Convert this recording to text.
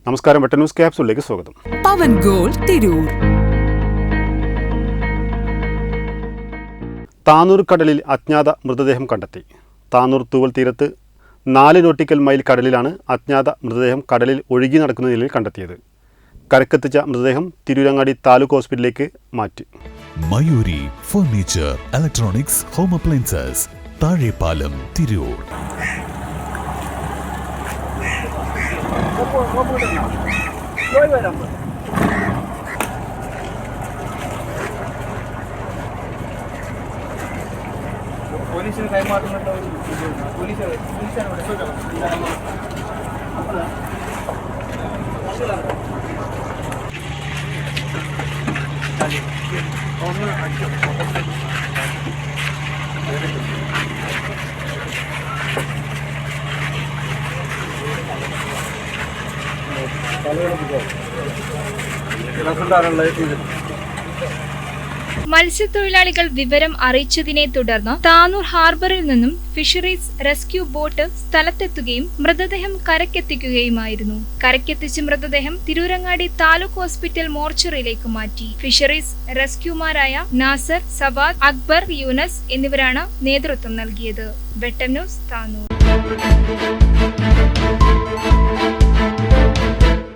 നമസ്കാരം, വെട്ട ന്യൂസ് ക്യാപ്സൂളിലേക്ക് സ്വാഗതം. പവൻ ഗോൾ തിരൂർ. താനൂർ കടലിൽ അജ്ഞാത മൃതദേഹം കണ്ടെത്തി. താനൂർ തൂവൽ തീരത്ത് 4 നോട്ടിക്കൽ മൈൽ കടലിലാണ് അജ്ഞാത മൃതദേഹം കടലിൽ ഒഴുകി നടക്കുന്ന നിലയിൽ കണ്ടെത്തിയത്. കരക്കെത്തിച്ച മൃതദേഹം തിരൂരങ്ങാടി താലൂക്ക് ഹോസ്പിറ്റലിലേക്ക് മാറ്റി. Mayuri furniture, electronics, home appliances, Thazhepalam, Tirur. പോലീസിന് കൈമാറുന്നുണ്ടോ? മത്സ്യത്തൊഴിലാളികൾ വിവരം അറിയിച്ചതിനെ തുടർന്ന് താനൂർ ഹാർബറിൽ നിന്നും ഫിഷറീസ് റെസ്ക്യൂ ബോട്ട് സ്ഥലത്തെത്തുകയും മൃതദേഹം കരക്കെത്തിക്കുകയുമായിരുന്നു. കരക്കെത്തിച്ച മൃതദേഹം തിരൂരങ്ങാടി താലൂക്ക് ഹോസ്പിറ്റൽ മോർച്ചറിയിലേക്ക് മാറ്റി. ഫിഷറീസ് റെസ്ക്യൂമാരായ നാസർ, സവാദ്, അക്ബർ, യൂനസ് എന്നിവരാണ് നേതൃത്വം നൽകിയത്. വെട്ടം ന്യൂസ്, താനൂർ.